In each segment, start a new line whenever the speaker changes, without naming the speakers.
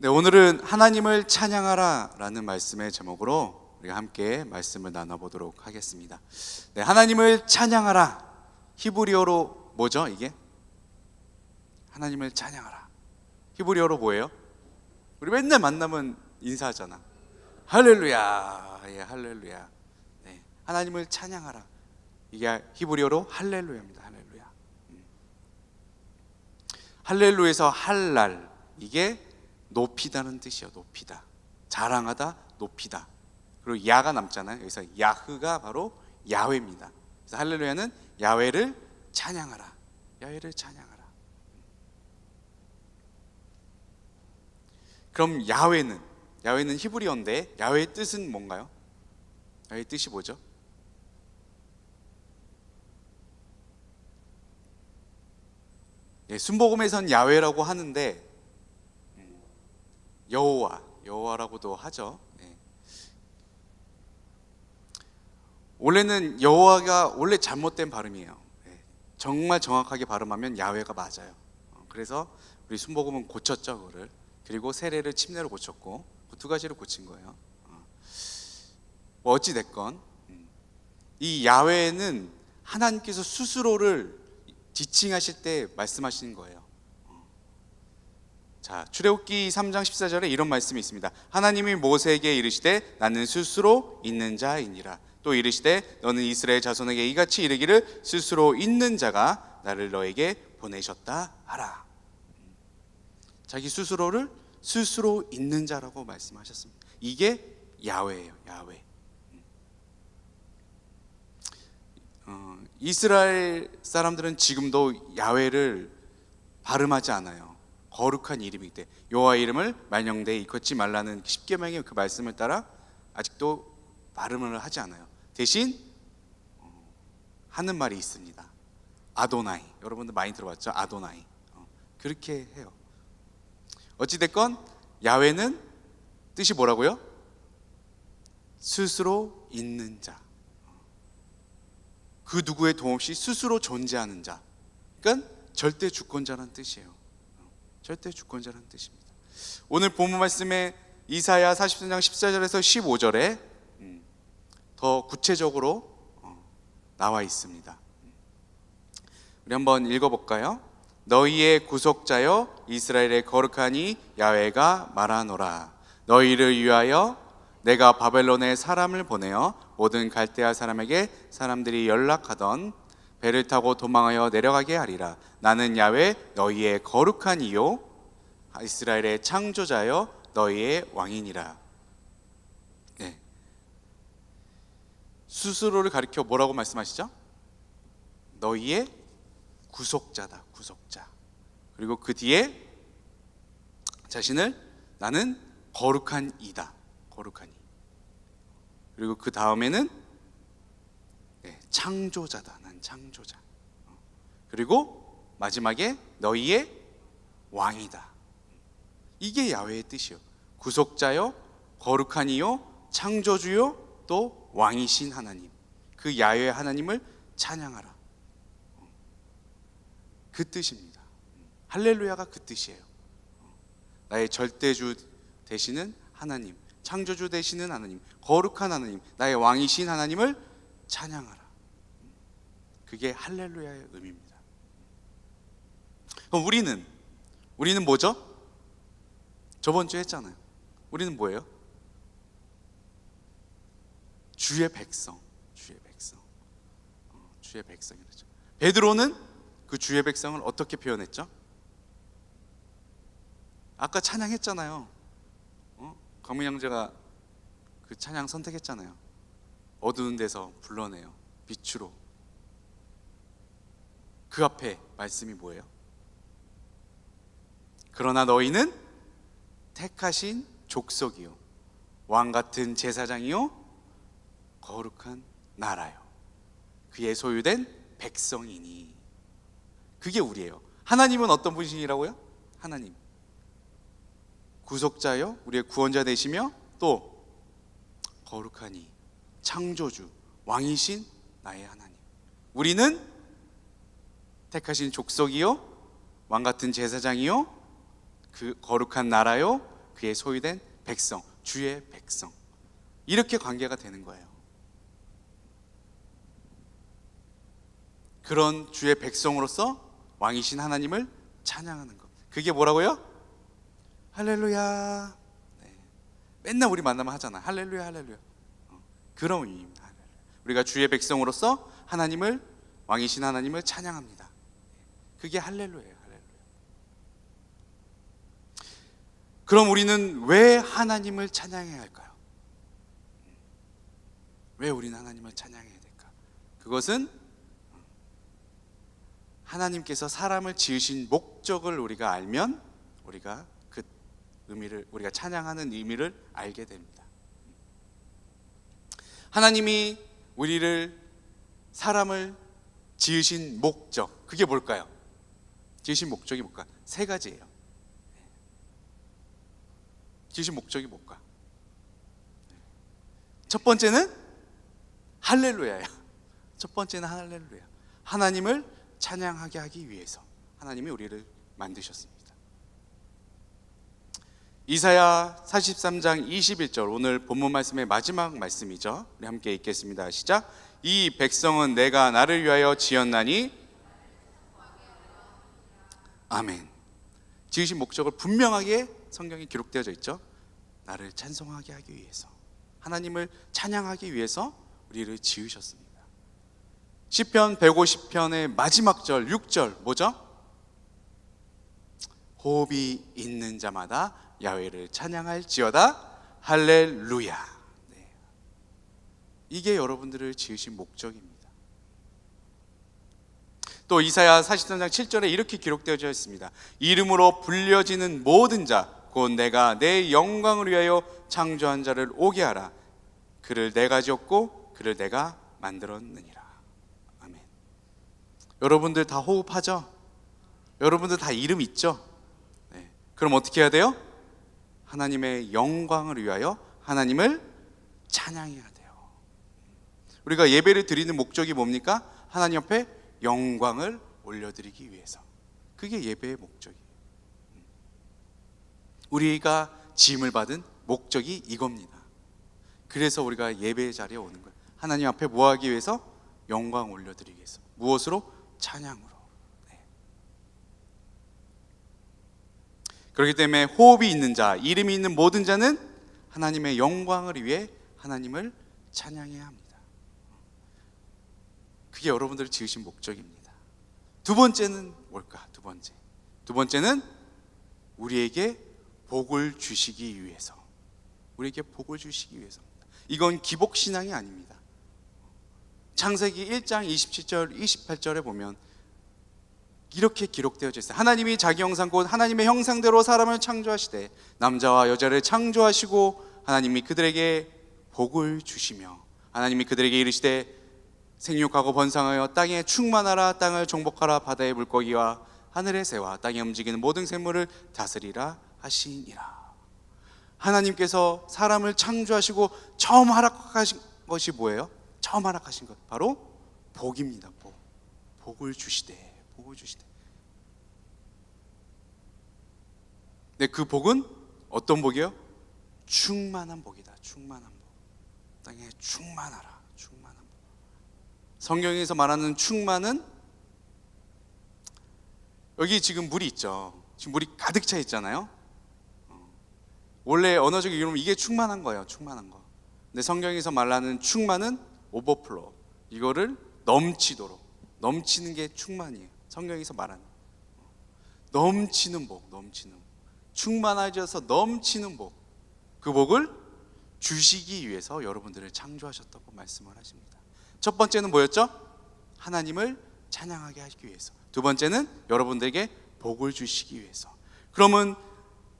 네, 오늘은 하나님을 찬양하라 라는 말씀의 제목으로 우리가 함께 말씀을 나눠보도록 하겠습니다. 네, 하나님을 찬양하라. 히브리어로 뭐죠 이게? 하나님을 찬양하라. 히브리어로 뭐예요? 우리 맨날 만나면 인사하잖아. 할렐루야. 예, 할렐루야. 네, 하나님을 찬양하라. 이게 히브리어로 할렐루야입니다. 할렐루야. 할렐루야에서 할랄, 이게 높이다는 뜻이에요. 높이다, 자랑하다, 높이다. 그리고 야가 남잖아요. 여기서 야흐가 바로 야훼입니다. 그래서 할렐루야는 야훼를 찬양하라. 야훼를 찬양하라. 그럼 야훼는 히브리어인데 야훼의 뜻은 뭔가요? 야훼의 뜻이 뭐죠? 예, 순복음에선 야훼라고 하는데 여호와라고도 하죠. 네. 원래는 여호와가 원래 잘못된 발음이에요. 네. 정말 정확하게 발음하면 야훼가 맞아요. 그래서 우리 순복음은 고쳤죠, 그거를. 그리고 세례를 침례로 고쳤고 그 두 가지를 고친 거예요. 뭐 어찌 됐건 이 야훼는 하나님께서 스스로를 지칭하실 때 말씀하시는 거예요. 자, 출애굽기 3장 14절에 이런 말씀이 있습니다. 하나님이 모세에게 이르시되 나는 스스로 있는 자이니라. 또 이르시되 너는 이스라엘 자손에게 이같이 이르기를 스스로 있는 자가 나를 너에게 보내셨다 하라. 자기 스스로를 스스로 있는 자라고 말씀하셨습니다. 이게 야훼예요. 야훼. 이스라엘 사람들은 지금도 야훼를 발음하지 않아요. 거룩한 이름이기 때문에 여호와 이름을 만영되에 일컫지 말라는 십계명의 그 말씀을 따라 아직도 발음을 하지 않아요. 대신 하는 말이 있습니다. 아도나이. 여러분들 많이 들어봤죠? 아도나이. 그렇게 해요. 어찌됐건 야훼는 뜻이 뭐라고요? 스스로 있는 자. 그 누구의 도움 없이 스스로 존재하는 자. 그러니까 절대 주권자라는 뜻이에요. 절대 주권자라는 뜻입니다. 오늘 본문 말씀에 이사야 44장 14절에서 15절에 더 구체적으로 나와 있습니다. 우리 한번 읽어볼까요? 너희의 구속자여 이스라엘의 거룩하니 야훼가 말하노라. 너희를 위하여 내가 바벨론에 사람을 보내어 모든 갈대아 사람에게 사람들이 연락하던 배를 타고 도망하여 내려가게 하리라. 나는 야훼 너희의 거룩한 이요 이스라엘의 창조자여 너희의 왕이니라. 네. 스스로를 가리켜 뭐라고 말씀하시죠? 너희의 구속자다. 구속자. 그리고 그 뒤에 자신을 나는 거룩한 이다. 거룩한 이. 그리고 그 다음에는 창조자다. 난 창조자. 그리고 마지막에 너희의 왕이다. 이게 야훼의 뜻이요. 구속자요, 거룩한 이요, 창조주요, 또 왕이신 하나님. 그 야훼 하나님을 찬양하라. 그 뜻입니다. 할렐루야가 그 뜻이에요. 나의 절대주 되시는 하나님, 창조주 되시는 하나님, 거룩한 하나님, 나의 왕이신 하나님을 찬양하라. 그게 할렐루야의 의미입니다. 그럼 우리는 뭐죠? 저번 주에 했잖아요. 우리는 뭐예요? 주의 백성. 주의 백성. 주의 백성이죠. 베드로는 그 주의 백성을 어떻게 표현했죠? 아까 찬양했잖아요. 강민 형제가 그 찬양 선택했잖아요. 어두운 데서 불러내요. 빛으로. 그 앞에 말씀이 뭐예요? 그러나 너희는 택하신 족속이요 왕같은 제사장이요 거룩한 나라요 그의 소유된 백성이니. 그게 우리예요. 하나님은 어떤 분이시라고요? 하나님 구속자요 우리의 구원자 되시며 또 거룩하니 창조주 왕이신 나의 하나님. 우리는 택하신 족속이요 왕같은 제사장이요 그 거룩한 나라요 그의 소유된 백성, 주의 백성, 이렇게 관계가 되는 거예요. 그런 주의 백성으로서 왕이신 하나님을 찬양하는 것, 그게 뭐라고요? 할렐루야. 네. 맨날 우리 만나면 하잖아. 할렐루야 할렐루야. 그런 의미입니다. 할렐루야. 우리가 주의 백성으로서 하나님을, 왕이신 하나님을 찬양합니다. 그게 할렐루야예요. 할렐루야. 그럼 우리는 왜 하나님을 찬양해야 할까요? 왜 우리는 하나님을 찬양해야 될까? 그것은 하나님께서 사람을 지으신 목적을 우리가 알면 우리가 그 의미를, 우리가 찬양하는 의미를 알게 됩니다. 하나님이 우리를, 사람을 지으신 목적, 그게 뭘까요? 지으신 목적이 뭘까? 세 가지예요. 지으신 목적이 뭘까? 첫 번째는 할렐루야예요. 첫 번째는 할렐루야. 하나님을 찬양하게 하기 위해서 하나님이 우리를 만드셨습니다. 이사야 43장 21절, 오늘 본문 말씀의 마지막 말씀이죠. 우리 함께 읽겠습니다. 시작. 이 백성은 내가 나를 위하여 지었나니. 아멘. 지으신 목적을 분명하게 성경에 기록되어져 있죠. 나를 찬송하게 하기 위해서, 하나님을 찬양하기 위해서 우리를 지으셨습니다. 시편 150편의 마지막 절 6절 뭐죠? 호흡이 있는 자마다 야훼를 찬양할지어다. 할렐루야. 네. 이게 여러분들을 지으신 목적입니다. 또 이사야 43장 7절에 이렇게 기록되어져 있습니다. 이름으로 불려지는 모든 자, 곧 내가 내 영광을 위하여 창조한 자를 오게 하라. 그를 내가 지었고 그를 내가 만들었느니라. 아멘. 여러분들 다 호흡하죠? 여러분들 다 이름 있죠? 네. 그럼 어떻게 해야 돼요? 하나님의 영광을 위하여 하나님을 찬양해야 돼요. 우리가 예배를 드리는 목적이 뭡니까? 하나님 앞에 영광을 올려드리기 위해서. 그게 예배의 목적이에요. 우리가 지음을 받은 목적이 이겁니다. 그래서 우리가 예배의 자리에 오는 거예요. 하나님 앞에 뭐 하기 위해서? 영광 올려드리기 위해서. 무엇으로? 찬양으로. 네. 그렇기 때문에 호흡이 있는 자, 이름이 있는 모든 자는 하나님의 영광을 위해 하나님을 찬양해야 합니다. 그게 여러분들을 지으신 목적입니다. 두 번째는 뭘까? 두 번째는 우리에게 복을 주시기 위해서. 우리에게 복을 주시기 위해서입니다. 이건 기복신앙이 아닙니다. 창세기 1장 27절 28절에 보면 이렇게 기록되어져 있어요. 하나님이 자기 형상 곧 하나님의 형상대로 사람을 창조하시되 남자와 여자를 창조하시고 하나님이 그들에게 복을 주시며 하나님이 그들에게 이르시되 생육하고 번성하여 땅에 충만하라. 땅을 정복하라. 바다의 물고기와 하늘의 새와 땅에 움직이는 모든 생물을 다스리라 하시니라. 하나님께서 사람을 창조하시고 처음 허락하신 것이 뭐예요? 처음 허락하신 것 바로 복입니다. 복을 주시되. 네, 그 복은 어떤 복이에요? 충만한 복이다. 충만한 복. 땅에 충만하라. 충만한 복. 성경에서 말하는 충만은, 여기 지금 물이 있죠. 지금 물이 가득 차 있잖아요. 원래 언어적 이름 이게 충만한 거예요. 충만한 거. 근데 성경에서 말하는 충만은 오버플로우. 이거를 넘치도록, 넘치는 게 충만이에요. 성경에서 말하는 넘치는 복, 넘치는 복. 충만해져서 넘치는 복. 그 복을 주시기 위해서 여러분들을 창조하셨다고 말씀을 하십니다. 첫 번째는 뭐였죠? 하나님을 찬양하게 하기 위해서. 두 번째는 여러분들에게 복을 주시기 위해서. 그러면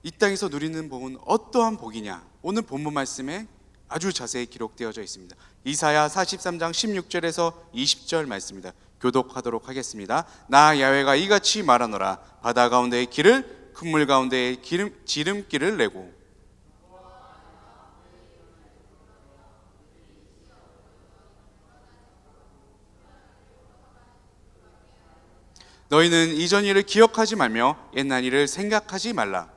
이 땅에서 누리는 복은 어떠한 복이냐? 오늘 본문 말씀에 아주 자세히 기록되어져 있습니다. 이사야 43장 16절에서 20절 말씀입니다. 교독하도록 하겠습니다. 나 야훼가 이같이 말하노라. 바다 가운데의 길을, 큰 물 가운데의 지름길을 내고 너희는 이전 일을 기억하지 말며 옛날 일을 생각하지 말라.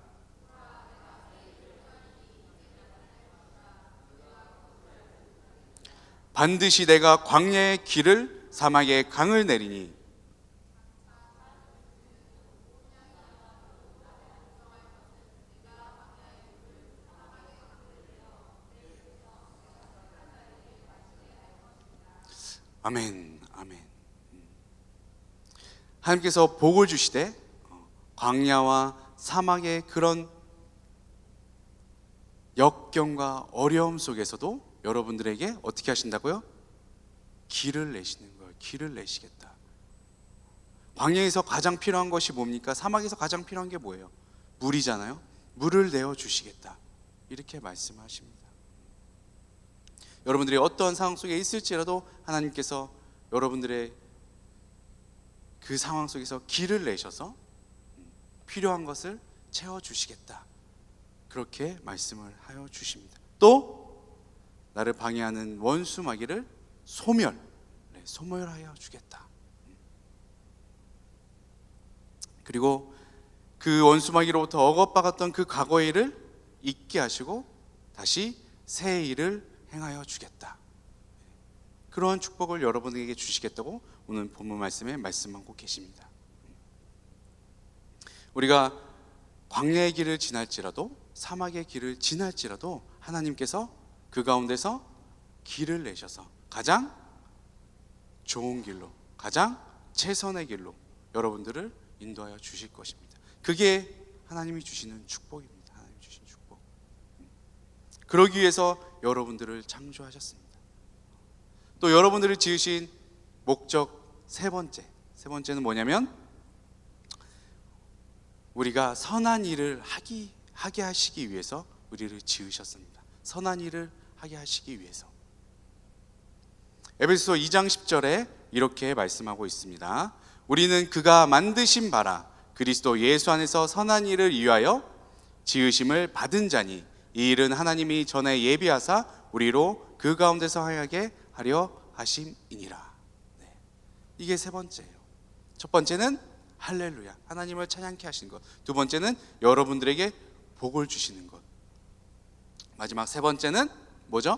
반드시 내가 광야의 길을 사막의 강을 내리니 아멘, 아멘. 하나님께서 복을 주시되 광야와 사막의 그런 역경과 어려움 속에서도 여러분들에게 어떻게 하신다고요? 길을 내시는 거예요. 길을 내시겠다. 광야에서 가장 필요한 것이 뭡니까? 사막에서 가장 필요한 게 뭐예요? 물이잖아요. 물을 내어 주시겠다. 이렇게 말씀하십니다. 여러분들이 어떤 상황 속에 있을지라도 하나님께서 여러분들의 그 상황 속에서 길을 내셔서 필요한 것을 채워주시겠다. 그렇게 말씀을 하여 주십니다. 또 나를 방해하는 원수 마귀를 소멸하여 주겠다. 그리고 그 원수 마귀로부터 억압받았던 그 과거의 일을 잊게 하시고 다시 새 일을 행하여 주겠다. 그러한 축복을 여러분에게 주시겠다고 오늘 본문 말씀에 말씀하고 계십니다. 우리가 광야의 길을 지날지라도 사막의 길을 지날지라도 하나님께서 그 가운데서 길을 내셔서 가장 좋은 길로, 가장 최선의 길로 여러분들을 인도하여 주실 것입니다. 그게 하나님이 주시는 축복입니다. 하나님이 주신 축복. 그러기 위해서 여러분들을 창조하셨습니다. 또 여러분들을 지으신 목적 세 번째는 뭐냐면 우리가 선한 일을 하게 하시기 위해서 우리를 지으셨습니다. 선한 일을 하게 하시기 위해서. 에베소서 2장 10절에 이렇게 말씀하고 있습니다. 우리는 그가 만드신 바라 그리스도 예수 안에서 선한 일을 위하여 지으심을 받은 자니 이 일은 하나님이 전에 예비하사 우리로 그 가운데서 하게 하려 하심이니라. 이게 세 번째예요. 첫 번째는 할렐루야, 하나님을 찬양케 하시는 것. 두 번째는 여러분들에게 복을 주시는 것. 마지막 세 번째는 뭐죠?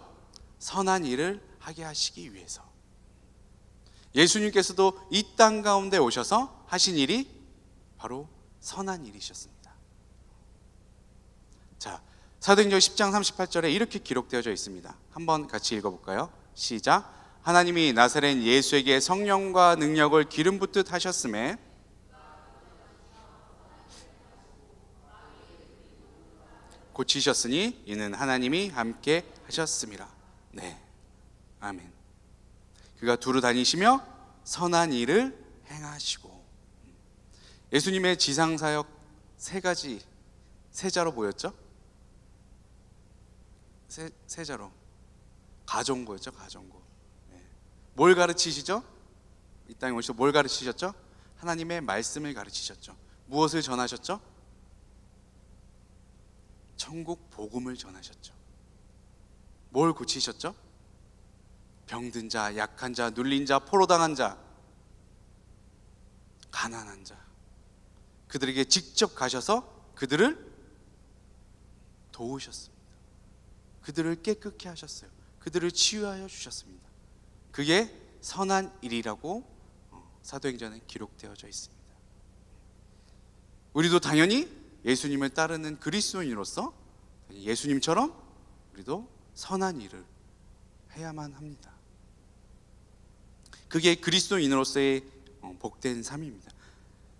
선한 일을 하게 하시기 위해서. 예수님께서도 이 땅 가운데 오셔서 하신 일이 바로 선한 일이셨습니다. 자, 사도행전 10장 38절에 이렇게 기록되어져 있습니다. 한번 같이 읽어볼까요? 시작. 하나님이 나사렛 예수에게 성령과 능력을 기름 붓듯 하셨음에 고치셨으니 이는 하나님이 함께 하셨음이라. 네, 아멘. 그가 두루 다니시며 선한 일을 행하시고. 예수님의 지상사역 세 가지 세자로 보였죠? 세자로 가정고였죠. 가정고. 뭘 가르치시죠? 이 땅에 오셔서 뭘 가르치셨죠? 하나님의 말씀을 가르치셨죠. 무엇을 전하셨죠? 천국 복음을 전하셨죠. 뭘 고치셨죠? 병든 자, 약한 자, 눌린 자, 포로당한 자, 가난한 자, 그들에게 직접 가셔서 그들을 도우셨습니다. 그들을 깨끗게 하셨어요. 그들을 치유하여 주셨습니다. 그게 선한 일이라고 사도행전에 기록되어져 있습니다. 우리도 당연히 예수님을 따르는 그리스도인으로서 예수님처럼 우리도 선한 일을 해야만 합니다. 그게 그리스도인으로서의 복된 삶입니다.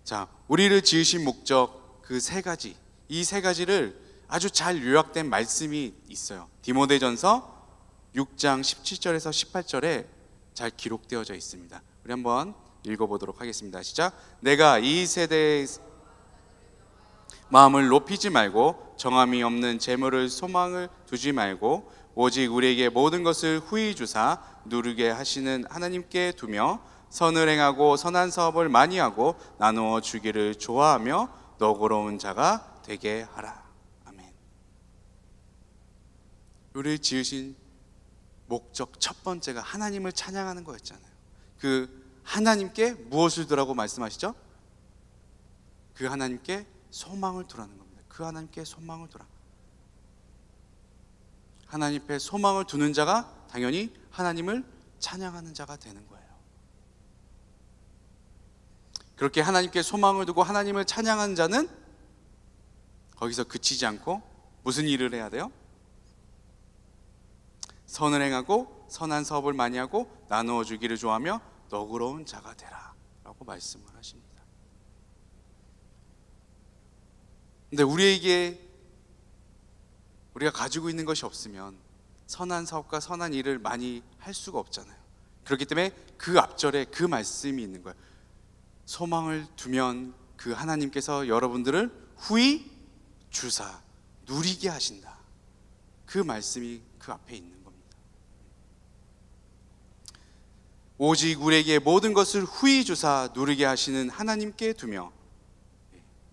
자, 우리를 지으신 목적 그 세 가지, 이 세 가지를 아주 잘 요약된 말씀이 있어요. 디모데전서 6장 17절에서 18절에 잘 기록되어져 있습니다. 우리 한번 읽어보도록 하겠습니다. 시작. 내가 이 세대의 마음을 높이지 말고 정함이 없는 재물을 소망을 두지 말고 오직 우리에게 모든 것을 후히 주사 누리게 하시는 하나님께 두며 선을 행하고 선한 사업을 많이 하고 나누어 주기를 좋아하며 너그러운 자가 되게 하라. 아멘. 우리를 지으신 목적 첫 번째가 하나님을 찬양하는 거였잖아요. 그 하나님께 무엇을 두라고 말씀하시죠? 그 하나님께 소망을 두라는 겁니다. 그 하나님께 소망을 두라. 하나님 앞에 소망을 두는 자가 당연히 하나님을 찬양하는 자가 되는 거예요. 그렇게 하나님께 소망을 두고 하나님을 찬양하는 자는 거기서 그치지 않고 무슨 일을 해야 돼요? 선을 행하고 선한 사업을 많이 하고 나누어 주기를 좋아하며 너그러운 자가 되라 라고 말씀을 하십니다. 근데 우리가 가지고 있는 것이 없으면 선한 사업과 선한 일을 많이 할 수가 없잖아요. 그렇기 때문에 그 앞절에 그 말씀이 있는 거예요. 소망을 두면 그 하나님께서 여러분들을 후히 주사 누리게 하신다. 그 말씀이 그 앞에 있는 겁니다. 오직 우리에게 모든 것을 후히 주사 누리게 하시는 하나님께 두며,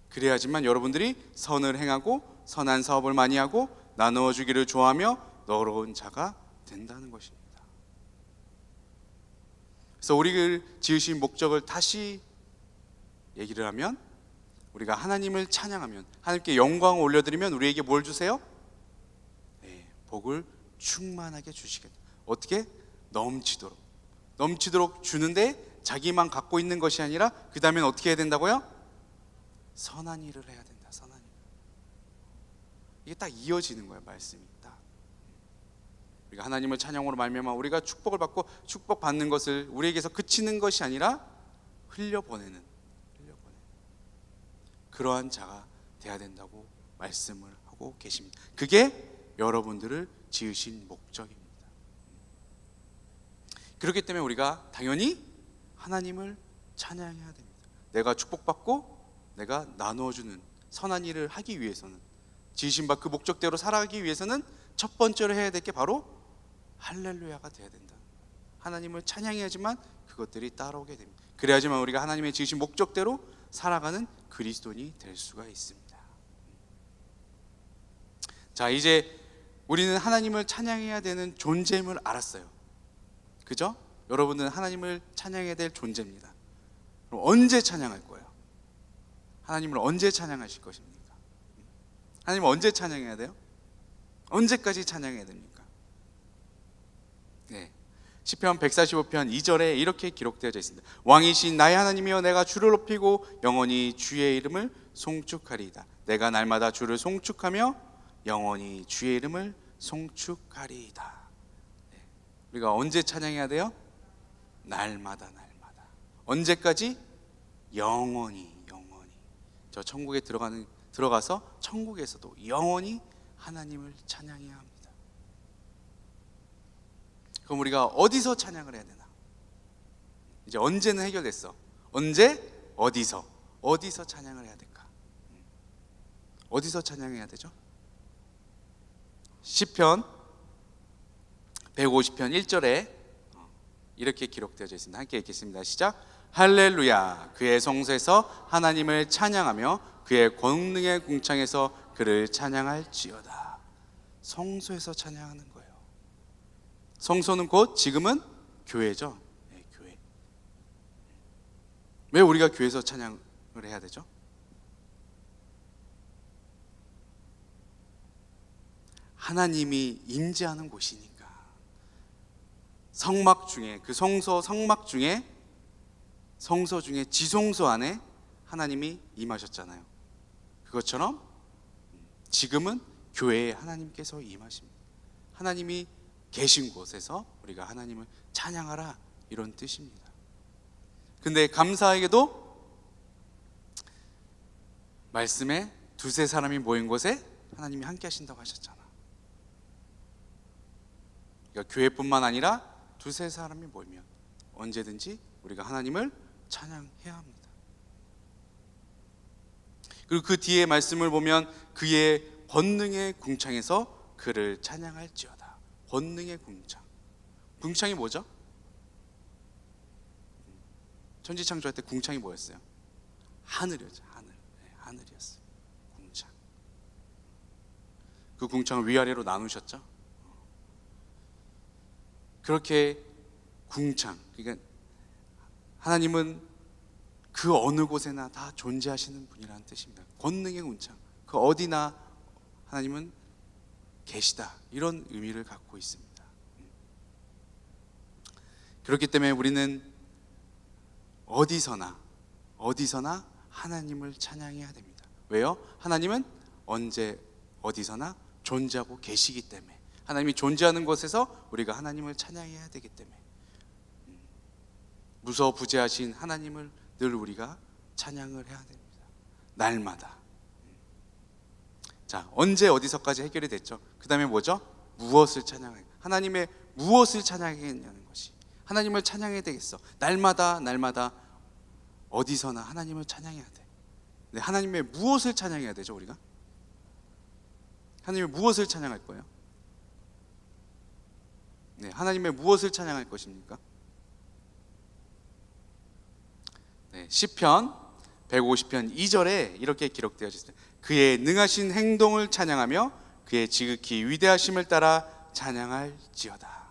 그래야지만 여러분들이 선을 행하고 선한 사업을 많이 하고 나누어 주기를 좋아하며 너그러운 자가 된다는 것입니다. 그래서 우리를 지으신 목적을 다시 얘기를 하면, 우리가 하나님을 찬양하면, 하나님께 영광을 올려드리면 우리에게 뭘 주세요? 네, 복을 충만하게 주시겠다. 어떻게? 넘치도록 주는데 자기만 갖고 있는 것이 아니라 그 다음엔 어떻게 해야 된다고요? 선한 일을 해야 된다. 선한 일. 이게 딱 이어지는 거예요. 말씀이 딱. 우리가 하나님을 찬양으로 말미암아 우리가 축복을 받고 축복받는 것을 우리에게서 그치는 것이 아니라 흘려보내는 그러한 자가 돼야 된다고 말씀을 하고 계십니다. 그게 여러분들을 지으신 목적입니다. 그렇기 때문에 우리가 당연히 하나님을 찬양해야 됩니다. 내가 축복받고 내가 나누어주는 선한 일을 하기 위해서는, 지으신 바 그 목적대로 살아가기 위해서는 첫 번째로 해야 될 게 바로 할렐루야가 돼야 된다. 하나님을 찬양해야지만 그것들이 따라오게 됩니다. 그래야지만 우리가 하나님의 지으신 목적대로 살아가는 그리스도인이 될 수가 있습니다. 자, 이제 우리는 하나님을 찬양해야 되는 존재임을 알았어요. 그죠? 여러분은 하나님을 찬양해야 될 존재입니다. 그럼 언제 찬양할 거예요? 하나님을 언제 찬양하실 것입니까? 하나님을 언제 찬양해야 돼요? 언제까지 찬양해야 됩니까? 네. 시편 145편 2절에 이렇게 기록되어져 있습니다. 왕이신 나의 하나님이여, 내가 주를 높이고 영원히 주의 이름을 송축하리이다. 내가 날마다 주를 송축하며 영원히 주의 이름을 송축하리이다. 네. 우리가 언제 찬양해야 돼요? 날마다. 언제까지? 영원히. 저 천국에 들어가서 천국에서도 영원히 하나님을 찬양해야 합니다. 그럼 우리가 어디서 찬양을 해야 되나? 이제 언제는 해결됐어. 언제? 어디서 찬양을 해야 될까? 어디서 찬양해야 되죠? 시편 150편 1절에 이렇게 기록되어져 있습니다. 함께 읽겠습니다. 시작. 할렐루야, 그의 성소에서 하나님을 찬양하며 그의 권능의 궁창에서 그를 찬양할지어다. 성소에서 찬양하는 거예요. 성소는 곧 지금은 교회죠. 네, 교회. 왜 우리가 교회에서 찬양을 해야 되죠? 하나님이 임재하는 곳이니까. 성막 중에, 그 성막 중에, 성소 중에 지성소 안에 하나님이 임하셨잖아요. 그것처럼 지금은 교회에 하나님께서 임하십니다. 하나님이 계신 곳에서 우리가 하나님을 찬양하라, 이런 뜻입니다. 근데 감사하게도 말씀에 두세 사람이 모인 곳에 하나님이 함께 하신다고 하셨잖아. 그러니까 교회뿐만 아니라 두세 사람이 모이면 언제든지 우리가 하나님을 찬양해야 합니다. 그리고 그 뒤에 말씀을 보면 그의 권능의 궁창에서 그를 찬양할지어다. 권능의 궁창. 궁창이 뭐죠? 천지창조할 때 궁창이 뭐였어요? 하늘이었죠. 하늘이었어요. 궁창. 그 궁창을 위아래로 나누셨죠. 그렇게 궁창, 그러니까 하나님은 그 어느 곳에나 다 존재하시는 분이라는 뜻입니다. 권능의 궁창, 그 어디나 하나님은 계시다, 이런 의미를 갖고 있습니다. 그렇기 때문에 우리는 어디서나 하나님을 찬양해야 됩니다. 왜요? 하나님은 언제 어디서나 존재하고 계시기 때문에, 하나님이 존재하는 곳에서 우리가 하나님을 찬양해야 되기 때문에, 무서부재하신 하나님을 늘 우리가 찬양을 해야 됩니다. 날마다. 자, 언제 어디서까지 해결이 됐죠? 그 다음에 뭐죠? 무엇을 찬양해? 하나님의 무엇을 찬양하겠냐는 것이, 하나님을 찬양해야 되겠어. 날마다 어디서나 하나님을 찬양해야 돼. 네, 하나님의 무엇을 찬양해야 되죠? 우리가 하나님의 무엇을 찬양할 거예요? 네, 하나님의 무엇을 찬양할 것입니까? 네, 시편 150편 2절에 이렇게 기록되어 있습니다. 그의 능하신 행동을 찬양하며 그의 지극히 위대하심을 따라 찬양할지어다.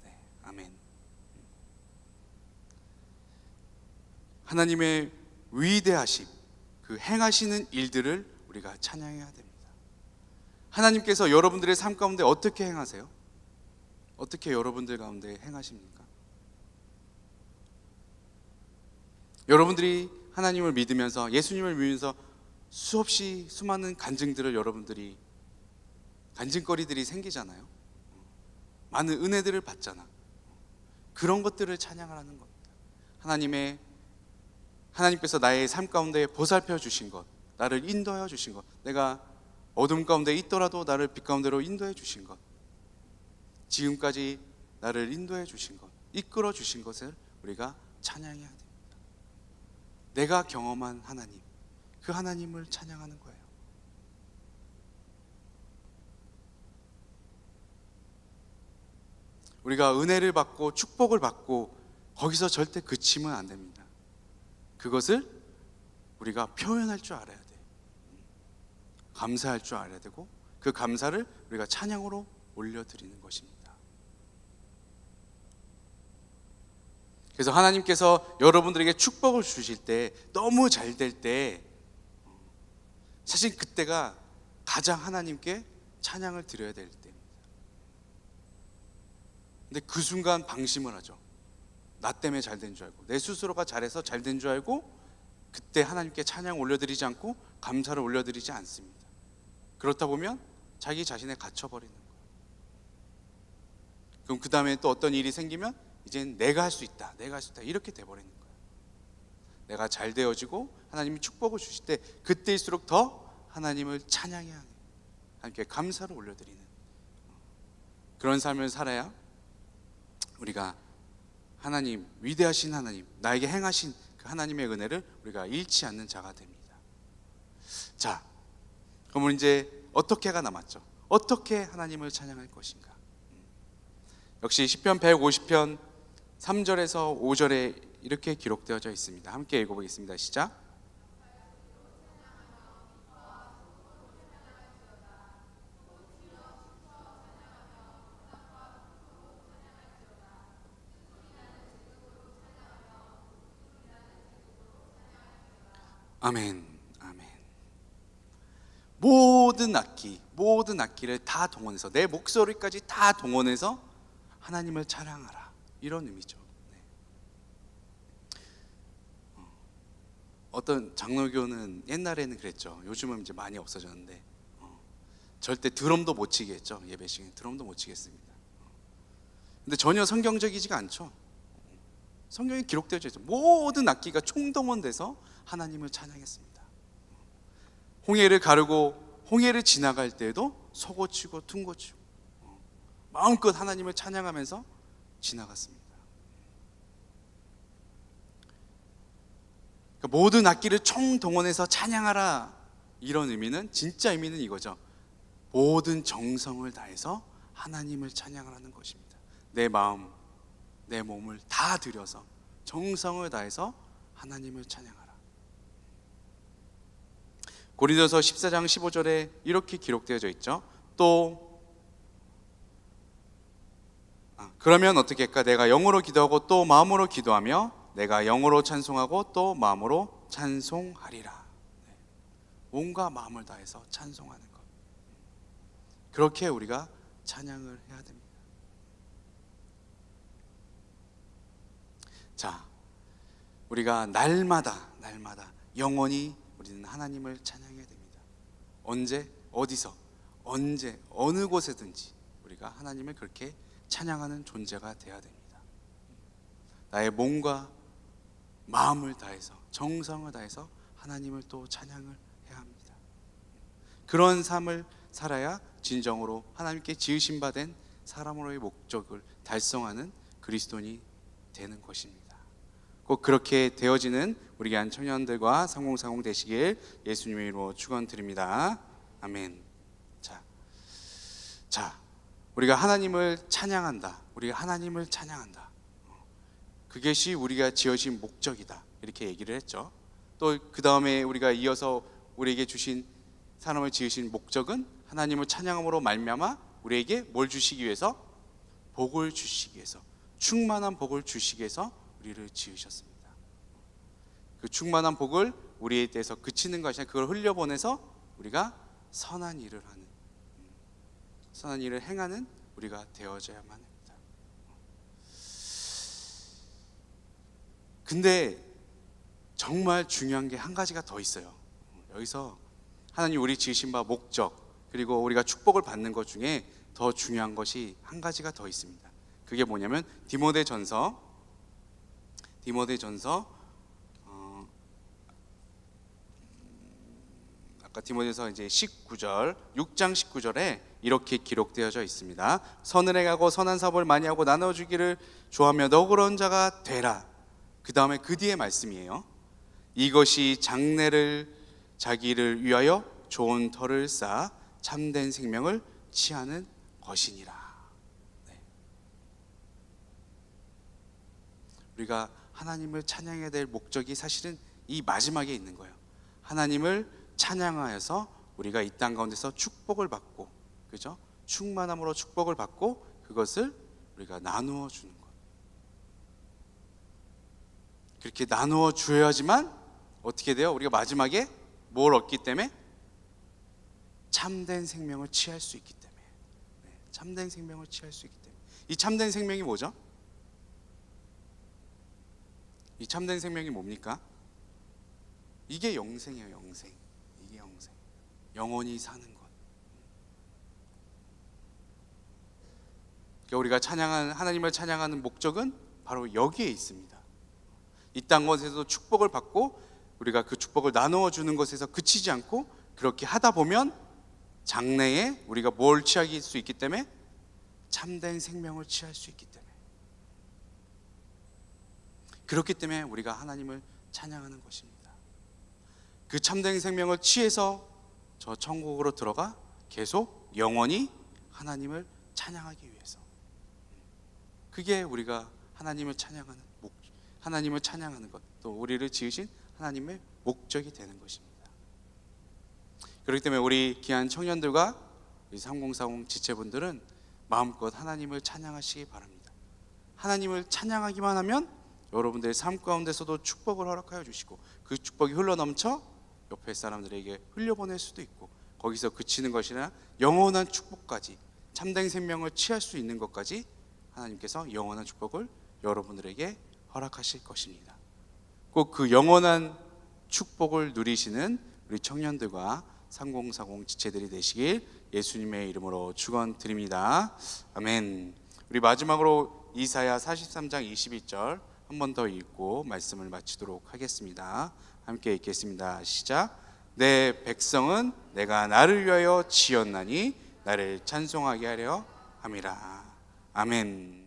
네, 아멘. 하나님의 위대하심, 그 행하시는 일들을 우리가 찬양해야 됩니다. 하나님께서 여러분들의 삶 가운데 어떻게 행하세요? 어떻게 여러분들 가운데 행하십니까? 여러분들이 하나님을 믿으면서, 예수님을 믿으면서 수없이 수많은 간증들을, 여러분들이 간증거리들이 생기잖아요. 많은 은혜들을 받잖아. 그런 것들을 찬양하라는 겁니다. 하나님께서 나의 삶 가운데 보살펴 주신 것, 나를 인도하여 주신 것, 내가 어둠 가운데 있더라도 나를 빛 가운데로 인도해 주신 것, 지금까지 나를 인도해 주신 것, 이끌어 주신 것을 우리가 찬양해야 됩니다. 내가 경험한 하나님, 그 하나님을 찬양하는 거예요. 우리가 은혜를 받고 축복을 받고 거기서 절대 그치면 안 됩니다. 그것을 우리가 표현할 줄 알아야 돼. 감사할 줄 알아야 되고, 그 감사를 우리가 찬양으로 올려드리는 것입니다. 그래서 하나님께서 여러분들에게 축복을 주실 때, 너무 잘 될 때, 사실 그때가 가장 하나님께 찬양을 드려야 될 때입니다. 근데 그 순간 방심을 하죠. 나 때문에 잘 된 줄 알고, 내 스스로가 잘해서 잘 된 줄 알고, 그때 하나님께 찬양 올려드리지 않고 감사를 올려드리지 않습니다. 그렇다 보면 자기 자신에 갇혀버리는 거예요. 그럼 그 다음에 또 어떤 일이 생기면 이제는 내가 할 수 있다, 이렇게 돼버리는 거예요. 내가 잘 되어지고 하나님이 축복을 주실 때, 그때일수록 더 하나님을 찬양해야 하는, 하나님께 감사를 올려드리는 그런 삶을 살아야 우리가 하나님, 위대하신 하나님, 나에게 행하신 그 하나님의 은혜를 우리가 잃지 않는 자가 됩니다. 자, 그러면 이제 어떻게가 남았죠? 어떻게 하나님을 찬양할 것인가? 역시 시편 150편 3절에서 5절에 이렇게 기록되어져 있습니다. 함께 읽어보겠습니다. 시작. 아멘, 아멘. 모든 악기를 다 동원해서, 내 목소리까지 다 동원해서 하나님을 찬양하라, 이런 의미죠. 네. 어떤 장로교는 옛날에는 그랬죠. 요즘은 이제 많이 없어졌는데, 절대 드럼도 못 치게 했죠. 예배 시간에 드럼도 못 치겠습니다. 근데 전혀 성경적이지가 않죠. 성경에 기록되어 있죠. 모든 악기가 총동원돼서 하나님을 찬양했습니다. 홍해를 가르고 홍해를 지나갈 때에도 서고치고 퉁고치고 마음껏 하나님을 찬양하면서 지나갔습니다. 그러니까 모든 악기를 총동원해서 찬양하라, 이런 의미는, 진짜 의미는 이거죠. 모든 정성을 다해서 하나님을 찬양하라는 것입니다. 내 마음, 내 몸을 다 들여서 정성을 다해서 하나님을 찬양하라. 고린도서 14장 15절에 이렇게 기록되어져 있죠. 그러면 어떻게 할까? 내가 영으로 기도하고 또 마음으로 기도하며 내가 영으로 찬송하고 또 마음으로 찬송하리라. 온갖 마음을 다해서 찬송하는 것. 그렇게 우리가 찬양을 해야 됩니다. 자, 우리가 날마다 영원히 우리는 하나님을 찬양해야 됩니다. 언제, 어디서, 언제, 어느 곳에든지 우리가 하나님을 그렇게 찬양하는 존재가 되어야 됩니다. 나의 몸과 마음을 다해서, 정성을 다해서 하나님을 또 찬양을 해야 합니다. 그런 삶을 살아야 진정으로 하나님께 지으신 바 된 사람으로의 목적을 달성하는 그리스도인이 되는 것입니다. 꼭 그렇게 되어지는 우리 귀한 청년들과 3040 되시길 예수님의 이름으로 축원드립니다. 아멘. 자, 우리가 하나님을 찬양한다. 우리가 하나님을 찬양한다. 그것이 우리가 지어진 목적이다. 이렇게 얘기를 했죠. 또 그 다음에 우리가 이어서 우리에게 주신 사람을 지으신 목적은 하나님을 찬양함으로 말미암아 우리에게 뭘 주시기 위해서? 복을 주시기 위해서, 충만한 복을 주시기 위해서 우리를 지으셨습니다. 그 충만한 복을 우리에 대해서 그치는 것이 아니라 그걸 흘려보내서 우리가 선한 일을 행하는 우리가 되어져야만 합니다. 근데 정말 중요한 게 한 가지가 더 있어요. 여기서 하나님 우리 지으신 바 목적, 그리고 우리가 축복을 받는 것 중에 더 중요한 것이 한 가지가 더 있습니다. 그게 뭐냐면 디모데전서 아까 디모데전서 이제 19절, 6장 19절에 이렇게 기록되어져 있습니다. 선을 행하고 선한 사업을 많이 하고 나눠주기를 좋아하며 너그러운 자가 되라. 그 다음에 그 뒤에 말씀이에요. 이것이 장래를 자기를 위하여 좋은 터를 쌓아 참된 생명을 취하는 것이니라. 네. 우리가 하나님을 찬양해야 될 목적이 사실은 이 마지막에 있는 거예요. 하나님을 찬양하여서 우리가 이 땅 가운데서 축복을 받고, 그죠? 충만함으로 축복을 받고 그것을 우리가 나누어 주는 것. 그렇게 나누어 줘야지만 어떻게 돼요? 우리가 마지막에 뭘 얻기 때문에? 참된 생명을 취할 수 있기 때문에. 네, 참된 생명을 취할 수 있기 때문에. 이 참된 생명이 뭐죠? 이 참된 생명이 뭡니까? 이게 영생이에요. 영생. 이게 영생. 영원히 사는 것. 그러니까 우리가 찬양하는, 하나님을 찬양하는 목적은 바로 여기에 있습니다. 이 땅 것에서 축복을 받고 우리가 그 축복을 나누어 주는 것에서 그치지 않고 그렇게 하다 보면 장래에 우리가 뭘 취할 수 있기 때문에? 참된 생명을 취할 수 있기 때문에. 그렇기 때문에 우리가 하나님을 찬양하는 것입니다. 그 참된 생명을 취해서 저 천국으로 들어가 계속 영원히 하나님을 찬양하기 위해서. 그게 우리가 하나님을 찬양하는 것, 또 우리를 지으신 하나님의 목적이 되는 것입니다. 그렇기 때문에 우리 귀한 청년들과 3040 지체분들은 마음껏 하나님을 찬양하시기 바랍니다. 하나님을 찬양하기만 하면 여러분들의 삶 가운데서도 축복을 허락하여 주시고 그 축복이 흘러넘쳐 옆에 사람들에게 흘려보낼 수도 있고, 거기서 그치는 것이 아니라 영원한 축복까지, 참된 생명을 취할 수 있는 것까지 하나님께서 영원한 축복을 여러분들에게 허락하실 것입니다. 꼭 그 영원한 축복을 누리시는 우리 청년들과 3040 지체들이 되시길 예수님의 이름으로 축원드립니다. 아멘. 우리 마지막으로 이사야 43장 22절 한 번 더 읽고 말씀을 마치도록 하겠습니다. 함께 읽겠습니다. 시작. 내 백성은 내가 나를 위하여 지었나니 나를 찬송하게 하려 함이라. 아멘.